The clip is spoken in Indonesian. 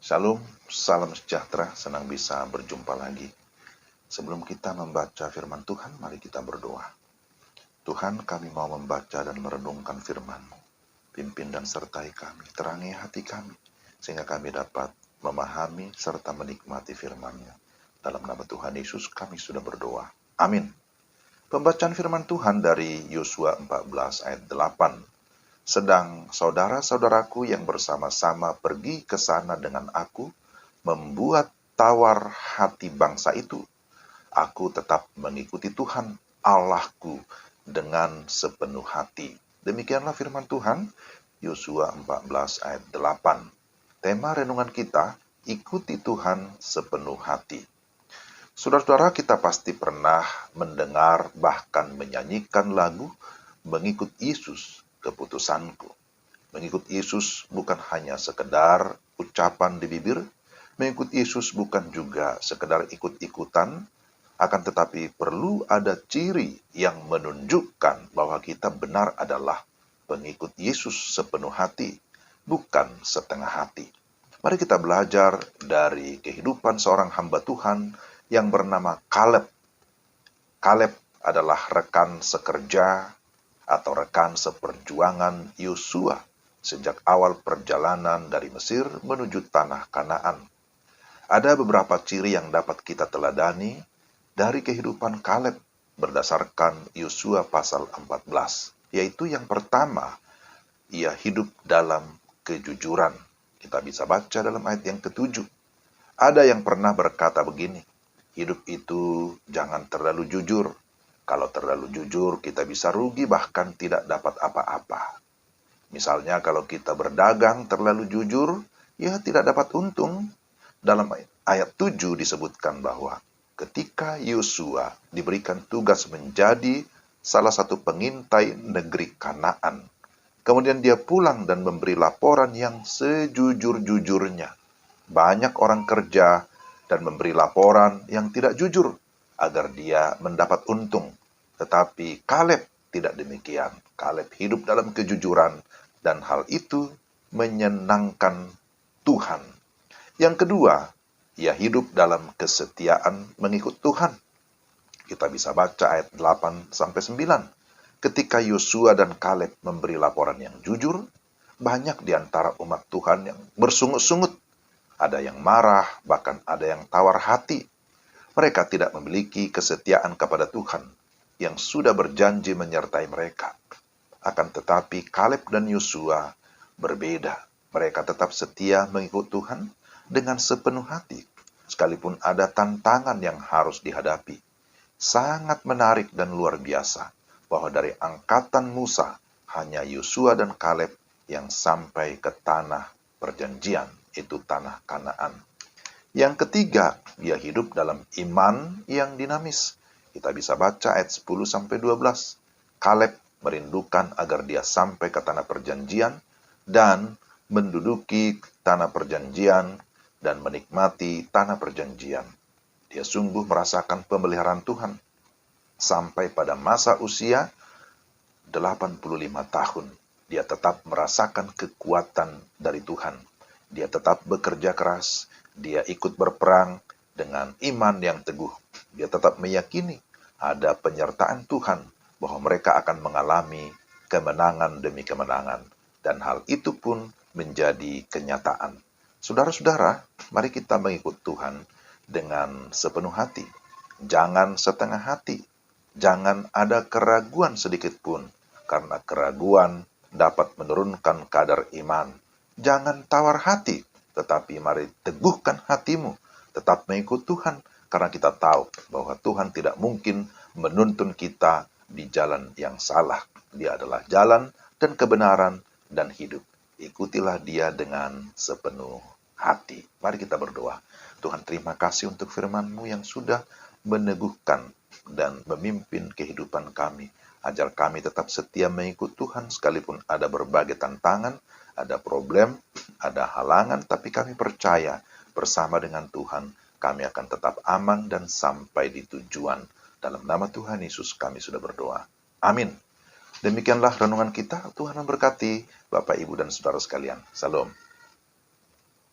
Shalom, salam sejahtera, senang bisa berjumpa lagi. Sebelum kita membaca firman Tuhan, mari kita berdoa. Tuhan, kami mau membaca dan merenungkan firman-Mu. Pimpin dan sertai kami, terangi hati kami, sehingga kami dapat memahami serta menikmati firman-Nya. Dalam nama Tuhan Yesus kami sudah berdoa. Amin. Pembacaan firman Tuhan dari Yosua 14 ayat 8. Sedang saudara-saudaraku yang bersama-sama pergi ke sana dengan aku, membuat tawar hati bangsa itu. Aku tetap mengikuti Tuhan Allahku dengan sepenuh hati. Demikianlah firman Tuhan, Yosua 14 ayat 8. Tema renungan kita, ikuti Tuhan sepenuh hati. Saudara-saudara, kita pasti pernah mendengar bahkan menyanyikan lagu Mengikut Yesus Keputusanku. Mengikut Yesus bukan hanya sekedar ucapan di bibir, mengikut Yesus bukan juga sekedar ikut-ikutan, akan tetapi perlu ada ciri yang menunjukkan bahwa kita benar adalah pengikut Yesus sepenuh hati, bukan setengah hati. Mari kita belajar dari kehidupan seorang hamba Tuhan yang bernama Kaleb. Kaleb adalah rekan sekerja atau rekan seperjuangan Yosua sejak awal perjalanan dari Mesir menuju tanah Kanaan. Ada beberapa ciri yang dapat kita teladani dari kehidupan Kaleb berdasarkan Yosua pasal 14, yaitu yang pertama, ia hidup dalam kejujuran. Kita bisa baca dalam ayat yang ke-7. Ada yang pernah berkata begini, hidup itu jangan terlalu jujur. Kalau terlalu jujur, kita bisa rugi bahkan tidak dapat apa-apa. Misalnya kalau kita berdagang terlalu jujur, ya tidak dapat untung. Dalam ayat 7 disebutkan bahwa ketika Yosua diberikan tugas menjadi salah satu pengintai negeri Kanaan, kemudian dia pulang dan memberi laporan yang sejujur-jujurnya. Banyak orang kerja dan memberi laporan yang tidak jujur agar dia mendapat untung. Tetapi Kaleb tidak demikian. Kaleb hidup dalam kejujuran dan hal itu menyenangkan Tuhan. Yang kedua, ia hidup dalam kesetiaan mengikut Tuhan. Kita bisa baca ayat 8-9. Ketika Yosua dan Kaleb memberi laporan yang jujur, banyak di antara umat Tuhan yang bersungut-sungut. Ada yang marah, bahkan ada yang tawar hati. Mereka tidak memiliki kesetiaan kepada Tuhan yang sudah berjanji menyertai mereka. Akan tetapi Kaleb dan Yosua berbeda. Mereka tetap setia mengikut Tuhan dengan sepenuh hati, sekalipun ada tantangan yang harus dihadapi. Sangat menarik dan luar biasa bahwa dari angkatan Musa, hanya Yosua dan Kaleb yang sampai ke tanah perjanjian, itu tanah Kanaan. Yang ketiga, dia hidup dalam iman yang dinamis. Kita bisa baca ayat 10-12. Kaleb merindukan agar dia sampai ke tanah perjanjian dan menduduki tanah perjanjian dan menikmati tanah perjanjian. Dia sungguh merasakan pemeliharaan Tuhan sampai pada masa usia 85 tahun. Dia tetap merasakan kekuatan dari Tuhan. Dia tetap bekerja keras. Dia ikut berperang dengan iman yang teguh. Dia tetap meyakini ada penyertaan Tuhan bahwa mereka akan mengalami kemenangan demi kemenangan. Dan hal itu pun menjadi kenyataan. Saudara-saudara, mari kita mengikut Tuhan dengan sepenuh hati. Jangan setengah hati. Jangan ada keraguan sedikit pun, karena keraguan dapat menurunkan kadar iman. Jangan tawar hati, tetapi mari teguhkan hatimu. Tetap mengikut Tuhan, karena kita tahu bahwa Tuhan tidak mungkin menuntun kita di jalan yang salah. Dia adalah jalan dan kebenaran dan hidup. Ikutilah dia dengan sepenuh hati. Mari kita berdoa. Tuhan, terima kasih untuk firman-Mu yang sudah meneguhkan dan memimpin kehidupan kami. Ajar kami tetap setia mengikut Tuhan sekalipun ada berbagai tantangan, ada problem, ada halangan, tapi kami percaya bersama dengan Tuhan kami akan tetap aman dan sampai di tujuan. Dalam nama Tuhan Yesus kami sudah berdoa. Amin. Demikianlah renungan kita. Tuhan memberkati Bapak, Ibu, dan Saudara sekalian. Salam.